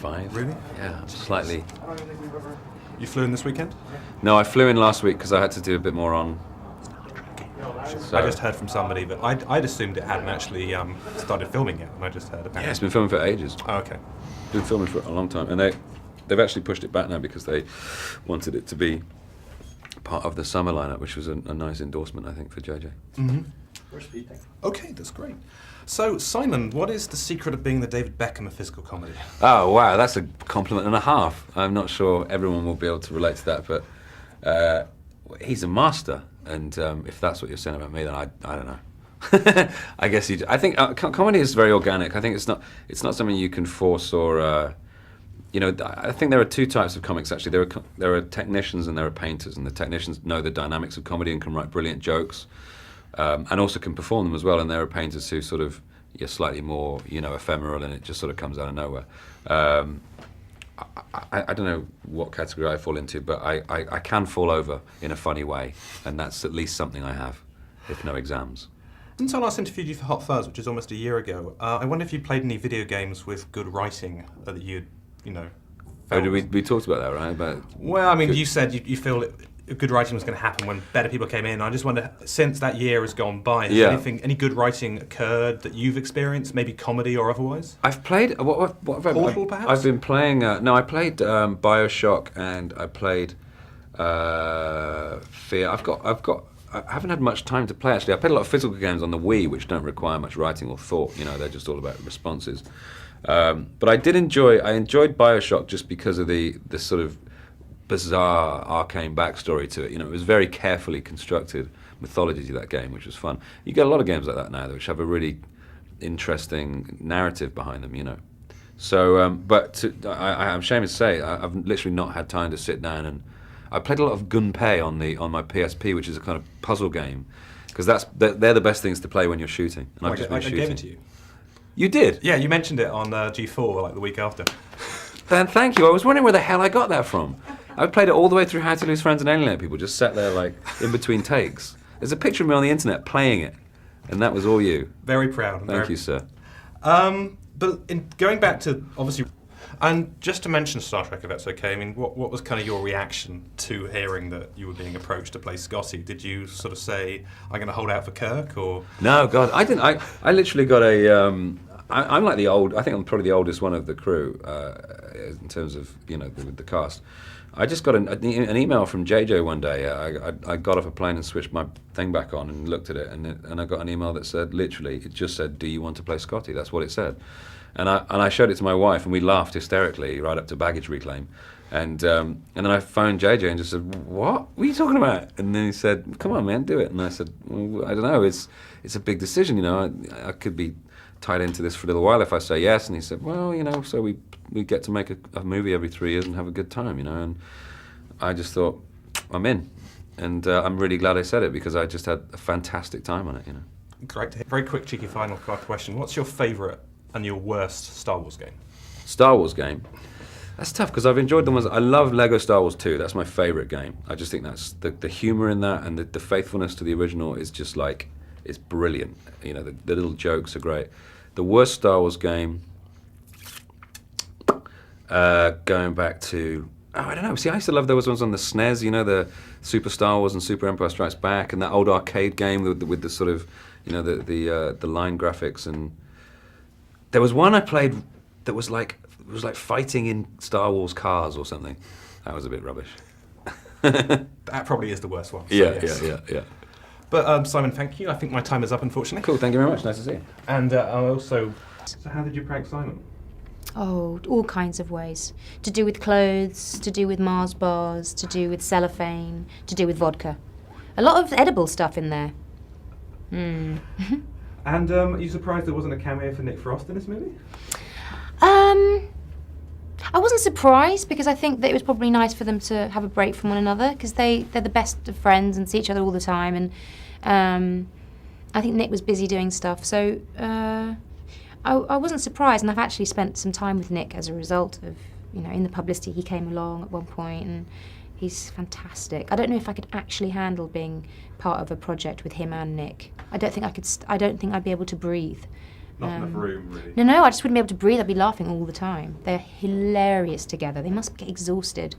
5. Really? Yeah, slightly. You flew in this weekend? No, I flew in last week because I had to do a bit more on. So, I just heard from somebody that I'd assumed it hadn't actually started filming yet, and I just heard apparently. yeah, it's been filming for ages. Oh, okay. It's been filming for a long time, and they've actually pushed it back now because they wanted it to be part of the summer lineup, which was a nice endorsement, I think, for JJ. Mm-hmm. Okay, that's great. So, Simon, what is the secret of being the David Beckham of physical comedy? Oh wow, that's a compliment and a half. I'm not sure everyone will be able to relate to that, but he's a master. And if that's what you're saying about me, then I don't know. I guess you. I think comedy is very organic. I think it's not something you can force or. I think there are two types of comics actually. There are technicians and there are painters, and the technicians know the dynamics of comedy and can write brilliant jokes, and also can perform them as well. And there are painters who sort of you're slightly more ephemeral, and it just sort of comes out of nowhere. I don't know what category I fall into, but I can fall over in a funny way, and that's at least something I have, if no exams. Since I last interviewed you for Hot Fuzz, which is almost a year ago, I wonder if you played any video games with good writing that you'd, Oh, we talked about that, right? Well, I mean, you said you feel good writing was going to happen when better people came in. I just wonder, since that year has gone by, has any good writing occurred that you've experienced, maybe comedy or otherwise? I've played what have I Portable, perhaps? I've been playing. I played BioShock and I played Fear. I haven't had much time to play actually. I played a lot of physical games on the Wii, which don't require much writing or thought. They're just all about responses. But I enjoyed BioShock just because of the sort of bizarre, arcane backstory to it. It was very carefully constructed mythology to that game, which was fun. You get a lot of games like that now, which have a really interesting narrative behind them. So, I'm ashamed to say, I've literally not had time to sit down and. I played a lot of Gunpei on my PSP, which is a kind of puzzle game, because they're the best things to play when you're shooting. And I've just been shooting. I gave it to you. You did? Yeah, you mentioned it on G4 like the week after. Then thank you. I was wondering where the hell I got that from. I played it all the way through How to Lose Friends and Alienate People, just sat there like in between takes. There's a picture of me on the internet playing it, and that was all you. Very proud. Thank you, sir. But going back to obviously. And just to mention Star Trek, if that's okay, I mean, what was kind of your reaction to hearing that you were being approached to play Scotty? Did you sort of say, I'm going to hold out for Kirk, or...? No, God, I didn't. I literally got I'm like I think I'm probably the oldest one of the crew in terms of, with the cast. I just got an email from JJ one day. I got off a plane and switched my thing back on and looked at it, and I got an email that said, literally, it just said, do you want to play Scotty? That's what it said. And I showed it to my wife, and we laughed hysterically right up to baggage reclaim. And then I phoned JJ and just said, what are you talking about? And then he said, come on, man, do it. And I said, well, I don't know, it's a big decision, I could be tied into this for a little while if I say yes. And he said, well, so we get to make a movie every 3 years and have a good time, And I just thought, I'm in. And I'm really glad I said it, because I just had a fantastic time on it, Great to hear. Very quick, cheeky final question. What's your favourite and your worst Star Wars game? Star Wars game? That's tough, because I've enjoyed the ones. I love Lego Star Wars 2. That's my favourite game. I just think that's the humour in that, and the faithfulness to the original is just like, it's brilliant. The little jokes are great. The worst Star Wars game, going back to, I don't know. See, I used to love those ones on the SNES, the Super Star Wars and Super Empire Strikes Back, and that old arcade game with the sort of, the line graphics. And there was one I played that was like fighting in Star Wars cars or something. That was a bit rubbish. That probably is the worst one. So yeah, yes. yeah. But Simon, thank you. I think my time is up, unfortunately. Cool, thank you very much. Nice to see you. And I also... So how did you prank Simon? Oh, all kinds of ways. To do with clothes, to do with Mars bars, to do with cellophane, to do with vodka. A lot of edible stuff in there. And are you surprised there wasn't a cameo for Nick Frost in this movie? I wasn't surprised, because I think that it was probably nice for them to have a break from one another, because they're the best of friends and see each other all the time, and I think Nick was busy doing stuff, so I wasn't surprised, and I've actually spent some time with Nick as a result of, in the publicity. He came along at one point, and he's fantastic. I don't know if I could actually handle being part of a project with him and Nick. I don't think I'd be able to breathe. Not enough room, really. No, I just wouldn't be able to breathe. I'd be laughing all the time. They're hilarious together. They must get exhausted.